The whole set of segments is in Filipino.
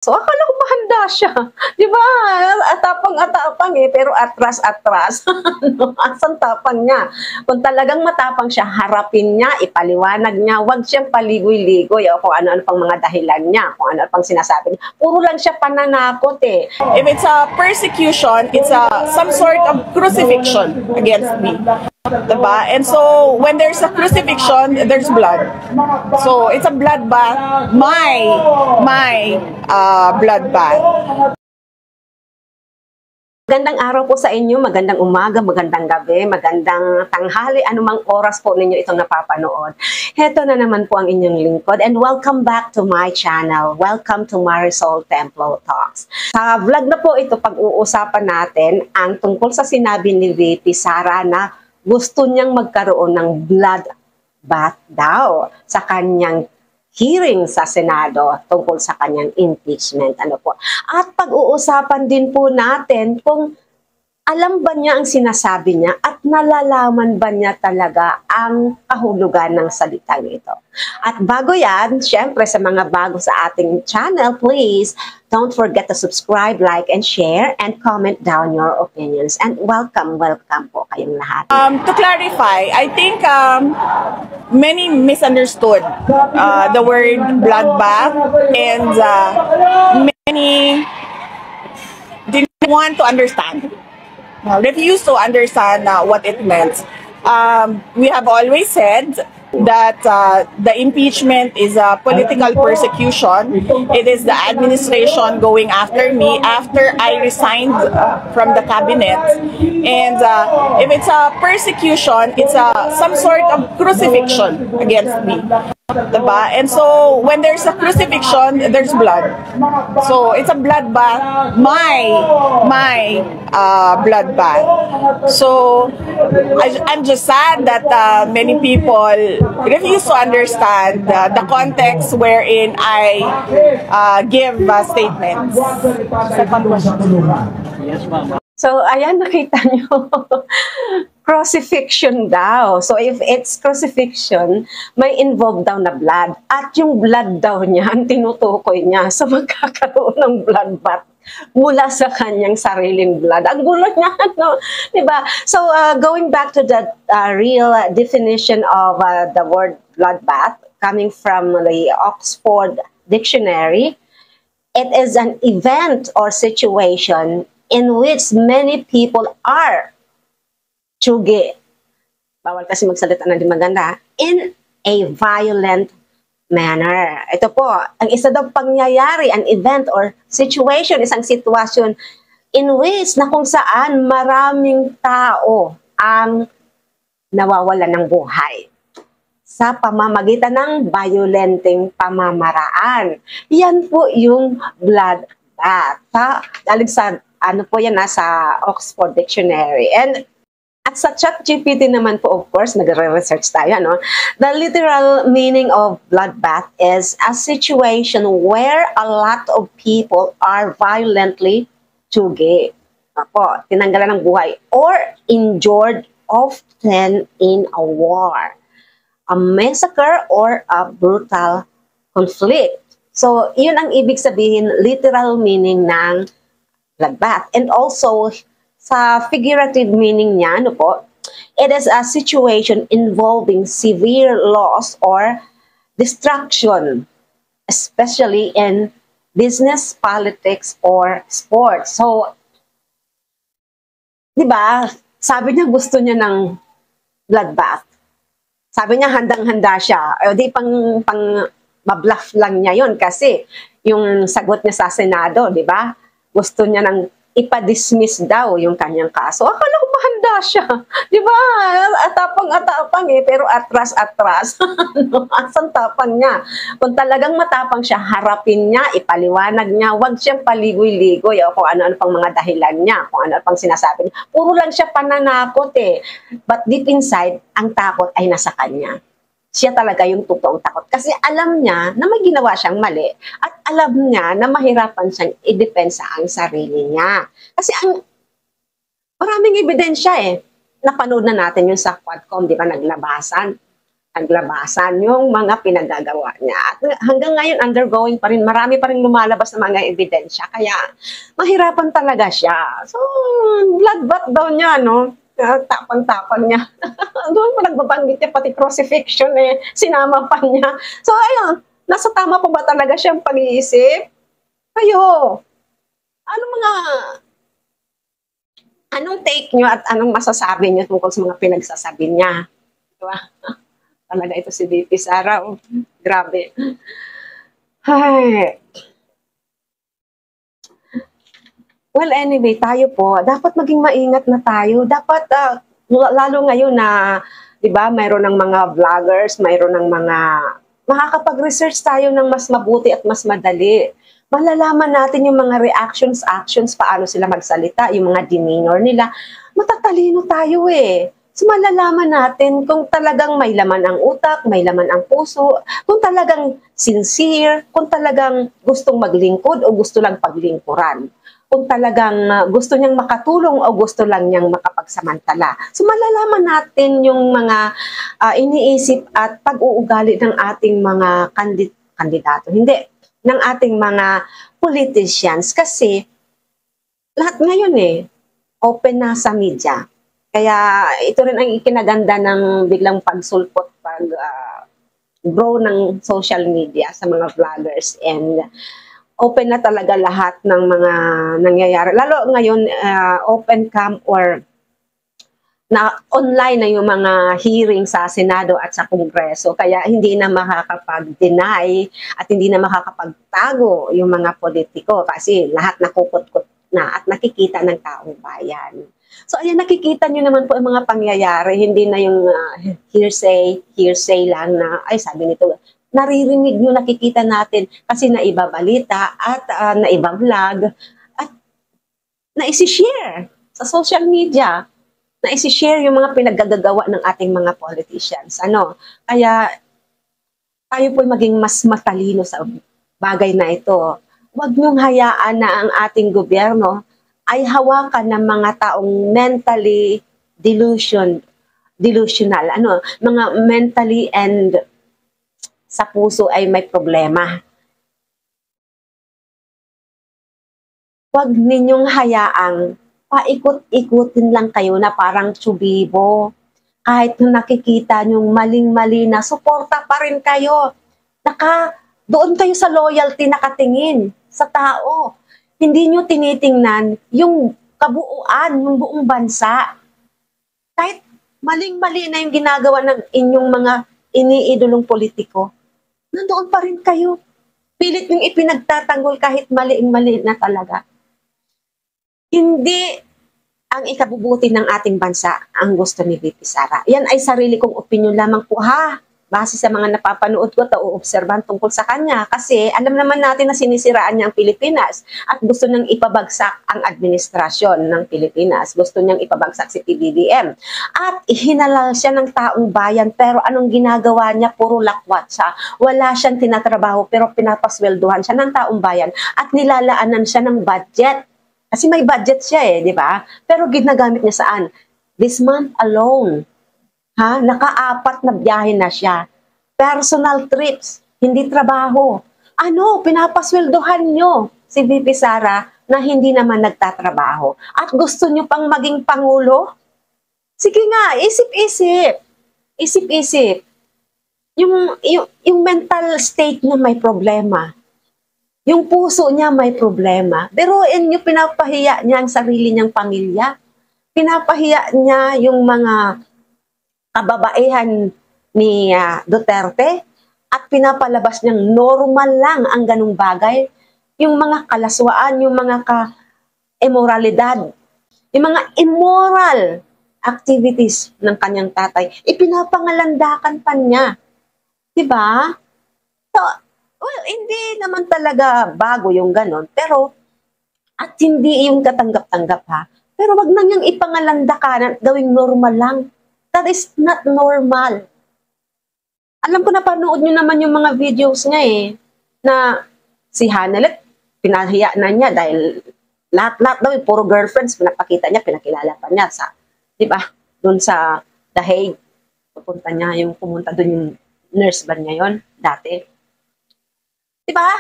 So, akala ko mahanda siya. Di ba? Atapang-atapang eh, pero atras-atras. Ano? Asan tapang niya? Kung talagang matapang siya, harapin niya, ipaliwanag niya, huwag siyang paligoy-ligoy o kung ano-ano pang mga dahilan niya, kung ano-ano pang sinasabi niya. Puro lang siya pananakot eh. If it's a persecution, it's some sort of crucifixion against me. Diba? And so, when there's a crucifixion, there's blood. So, it's a bloodbath. My bloodbath. Magandang araw po sa inyo, magandang umaga, magandang gabi, magandang tanghali, anumang oras po ninyo itong napapanood. Heto na naman po ang inyong lingkod and welcome back to my channel. Welcome to Marisol Templo Talks. Sa vlog na po ito, pag-uusapan natin ang tungkol sa sinabi ni VP Sara na gusto niyang magkaroon ng blood bath daw sa kanyang hearing sa Senado tungkol sa kanyang impeachment. Ano po? At pag-uusapan din po natin kung alam ba niya ang sinasabi niya at nalalaman ba niya talaga ang kahulugan ng salitang ito. At bago yan, syempre sa mga bago sa ating channel, please don't forget to subscribe, like, and share, and comment down your opinions. And welcome po kayong lahat. To clarify, I think many misunderstood the word bloodbath and many didn't want to understand. Refused to understand what it meant. We have always said that the impeachment is a political persecution. It is the administration going after me after I resigned from the cabinet. And if it's a persecution, it's some sort of crucifixion against me. Diba? And so, when there's a crucifixion, there's blood. So, it's a bloodbath. My bloodbath. So, I'm just sad that many people refuse to understand the context wherein I give statements. Yes, ma'am. So, ayan, nakita nyo. Crucifixion daw. So, if it's crucifixion, may involve daw na blood. At yung blood daw niya, ang tinutukoy niya. So, magkakaroon ng bloodbath mula sa kanyang sariling blood. Ang gulo niya, no? Diba? So, going back to the real definition of the word bloodbath, coming from the Oxford Dictionary, it is an event or situation in which many people are tsugi. Bawal kasi magsalita na di maganda. In a violent manner. Ito po, ang isa daw pangyayari, an event or situation, isang sitwasyon in which na kung saan maraming tao ang nawawalan ng buhay sa pamamagitan ng violenteng pamamaraan. Yan po yung bloodbath. Dalig sa ano po yan, nasa Oxford Dictionary. And at sa ChatGPT naman po, of course, nagre-research tayo, no? The literal meaning of bloodbath is a situation where a lot of people are violently tsugi. Apo, tinanggalan ng buhay or injured, often in a war, a massacre, or a brutal conflict. So, yun ang ibig sabihin, literal meaning ng bloodbath. And also, sa figurative meaning niya, ano po, it is a situation involving severe loss or destruction, especially in business, politics, or sports. So, di ba, sabi niya gusto niya ng bloodbath. Sabi niya handang-handa siya. O di pang mabluff lang niya yon kasi yung sagot niya sa Senado, di ba? Gusto niya nang ipa-dismiss daw yung kanyang kaso. Akala ko mahanda siya. Di ba? Atapang-atapang eh, pero atras-atras. Ano? Asan tapang niya? Kung talagang matapang siya, harapin niya, ipaliwanag niya, huwag siyang paligoy-ligoy o kung ano-ano pang mga dahilan niya, kung ano-ano pang sinasabi niya. Puro lang siya pananakot eh. But deep inside, ang takot ay nasa kanya. Siya talaga yung totoong takot. Kasi alam niya na may ginawa siyang mali at alam niya na mahirapan siyang i-depensa ang sarili niya. Kasi maraming ebidensya eh. Napanood na natin yung sa Quadcom, di ba, naglabasan. naglabasan yung mga pinagagawa niya. At hanggang ngayon, undergoing pa rin, marami pa rin lumalabas na mga ebidensya. Kaya, mahirapan talaga siya. So, bloodbath daw niya, no? Tapang-tapang niya. Doon pa nagbabanggit niya, pati crucifixion eh, sinama pa niya. So, ayun, nasa tama pa ba talaga siyang pag-iisip? Kayo, anong take niyo at anong masasabi niyo tungkol sa mga pinagsasabi niya? Diba? Talaga ito si VP Sara. Oh, grabe. Ay. Well, anyway, tayo po, dapat maging maingat na tayo. Dapat, lalo ngayon na, di ba, mayroon ng mga vloggers, mayroon ng mga, makakapag-research tayo ng mas mabuti at mas madali. Malalaman natin yung mga reactions, actions, paano sila magsalita, yung mga demeanor nila. Matatalino tayo eh. So malalaman natin kung talagang may laman ang utak, may laman ang puso, kung talagang sincere, kung talagang gustong maglingkod o gusto lang paglingkuran. Kung talagang gusto niyang makatulong o gusto lang niyang makapagsamantala. So malalaman natin yung mga iniisip at pag-uugali ng ating mga kandidato. Hindi, ng ating mga politicians. Kasi lahat ngayon open na sa media. Kaya ito rin ang ikinaganda ng biglang pagsulpot, grow ng social media sa mga vloggers, and open na talaga lahat ng mga nangyayari. Lalo ngayon, open cam or na online na yung mga hearing sa Senado at sa Kongreso. Kaya hindi na makakapag-deny at hindi na makakapagtago yung mga politiko kasi lahat nakukot-kot na at nakikita ng taong bayan. So ayan, nakikita nyo naman po ang mga pangyayari, hindi na yung hearsay lang na, ay sabi nito, naririnig nyo, nakikita natin kasi naibabalita at naiba-vlog at naisi-share sa social media, naisi-share yung mga pinaggagawa ng ating mga politicians. Kaya tayo po maging mas matalino sa bagay na ito. Huwag nyong hayaan na ang ating gobyerno ay hawakan ng mga taong mentally delusional, mga mentally and sa puso ay may problema. Huwag ninyong hayaang paikot-ikutin lang kayo na parang tsubibo. Kahit na nakikita nyong maling-mali na, suporta pa rin kayo. Doon kayo sa loyalty nakatingin sa tao. Hindi nyo tinitingnan yung kabuuan, yung buong bansa. Kahit maling-mali na yung ginagawa ng inyong mga iniidolong politiko, nandoon pa rin kayo. Pilit yung ipinagtatanggol kahit mali na talaga. Hindi ang ikabubuti ng ating bansa ang gusto ni VP Sara. Yan ay sarili kong opinion lamang po base sa mga napapanood ko at uobserbahan tungkol sa kanya. Kasi alam naman natin na sinisiraan niya ang Pilipinas at gusto niyang ipabagsak ang administrasyon ng Pilipinas. Gusto niyang ipabagsak si PBBM. At hinalal siya ng taong bayan, pero anong ginagawa niya? Puro lakwat siya. Wala siyang tinatrabaho pero pinapasweldohan siya ng taong bayan at nilalaanan siya ng budget. Kasi may budget siya di ba? Pero ginagamit niya saan? This month alone. Naka-4 na biyahe na siya. Personal trips, hindi trabaho. Pinapasweldohan nyo si VP Sara na hindi naman nagtatrabaho. At gusto nyo pang maging Pangulo? Sige nga, isip-isip. Isip-isip. Yung mental state niya may problema. Yung puso niya may problema. Pero nyo, pinapahiya niya ang sarili niyang pamilya. Pinapahiya niya yung mga kababaihan ni Duterte at pinapalabas niyang normal lang ang ganung bagay. Yung mga kalaswaan, yung mga immoralidad, yung mga immoral activities ng kanyang tatay, ipinapangalandakan pa niya. Diba? So, well, hindi naman talaga bago yung ganon, pero at hindi yung katanggap-tanggap pero wag na niyang ipangalandakan at gawing normal lang. That is not normal. Alam ko na panood nyo naman yung mga videos niya na si Hanelet, pinahiya na niya dahil lahat-lahat daw, puro girlfriends, pinapakita niya, pinakilala pa niya sa, di ba, doon sa The Hague. Pumunta doon yung nurse ba niya yon dati. Diba?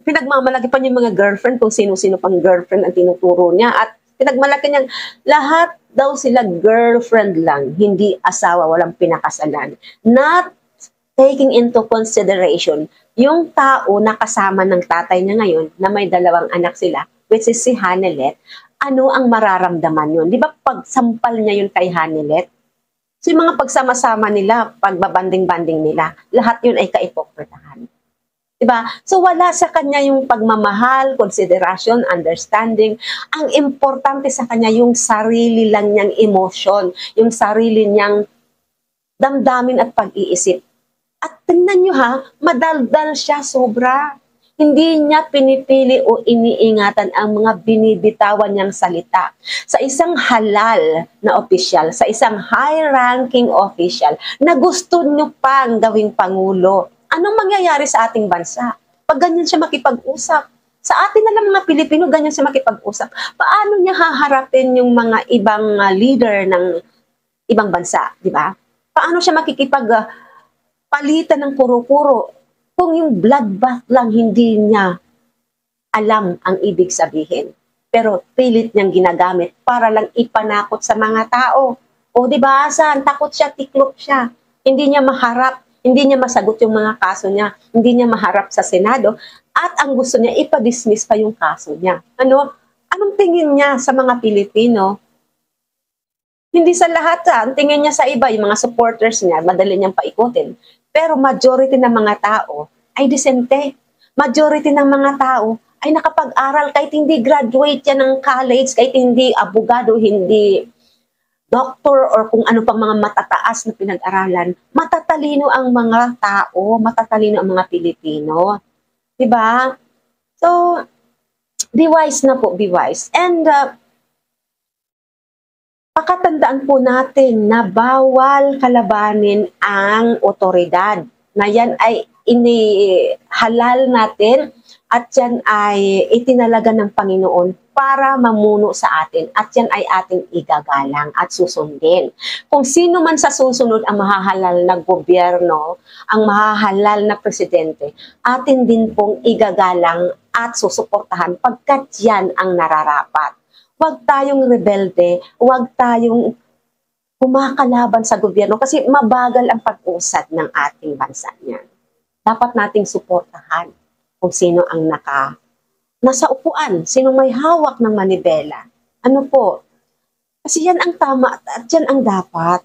Pinagmamalaki pa niya yung mga girlfriend kung sino-sino pang girlfriend ang tinuturo niya at pinagmalaki niyang lahat daw sila girlfriend lang, hindi asawa, walang pinakasalan. Not taking into consideration yung tao na kasama ng tatay niya ngayon na may 2 anak sila, which is si Hanelet, ano ang mararamdaman yun? Di ba pagsampal niya yun kay Hanelet? So yung mga pagsama-sama nila, pagbabanding-banding nila, lahat yun ay kaipokritahan. Diba? So wala sa kanya yung pagmamahal, konsiderasyon, understanding. Ang importante sa kanya yung sarili lang niyang emosyon, yung sarili niyang damdamin at pag-iisip. At tingnan nyo ha, madaldal siya sobra. Hindi niya pinipili o iniingatan ang mga binibitawan niyang salita. Sa isang halal na opisyal, sa isang high-ranking official, na gusto niyo pang gawing pangulo, anong mangyayari sa ating bansa? Pag ganyan siya makipag-usap, sa atin na lang mga Pilipino, ganyan siya makipag-usap. Paano niya haharapin yung mga ibang leader ng ibang bansa, di ba? Paano siya makikipag-palitan ng puro-puro kung yung bloodbath lang hindi niya alam ang ibig sabihin? Pero pilit niyang ginagamit para lang ipanakot sa mga tao. O di ba, saan? Takot siya, tiklop siya. Hindi niya maharap. Hindi niya masagot yung mga kaso niya. Hindi niya maharap sa Senado. At ang gusto niya, ipa-dismiss pa yung kaso niya. Anong tingin niya sa mga Pilipino? Hindi sa lahat. Ang tingin niya sa iba, yung mga supporters niya, madali niyang paikutin. Pero majority ng mga tao ay disente. Majority ng mga tao ay nakapag-aral kahit hindi graduate yan ng college, kahit hindi abogado, hindi doctor or kung ano pang mga matataas na pinag-aralan, matatalino ang mga tao, matatalino ang mga Pilipino. Diba? So, be wise na po, be wise. And, pakatandaan po natin na bawal kalabanin ang otoridad. Na yan ay inihalal natin at yan ay itinalaga ng Panginoon para mamuno sa atin at yan ay ating igagalang at susundin. Kung sino man sa susunod ang mahahalal na gobyerno, ang mahahalal na presidente, atin din pong igagalang at susuportahan pagkat yan ang nararapat. Huwag tayong rebelde, huwag tayong kumakalaban sa gobyerno kasi mabagal ang pag-usad ng ating bansa niyan. Dapat nating suportahan kung sino ang nasa upuan, sino may hawak ng manibela. Ano po? Kasi yan ang tama at yan ang dapat.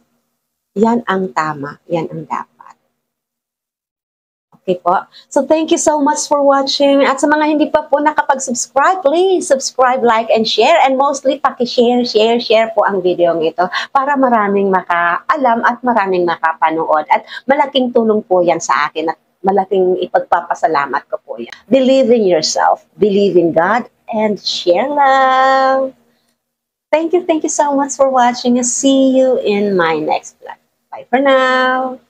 Yan ang tama, yan ang dapat. Okay po. So thank you so much for watching. At sa mga hindi pa po nakapag-subscribe, please subscribe, like, and share. And mostly, share po ang video ito para maraming makaalam at maraming makapanood. At malaking tulong po yan sa akin at malaking ipagpapasalamat ko po yan. Believe in yourself, believe in God, and share love. Thank you so much for watching. See you in my next vlog. Bye for now.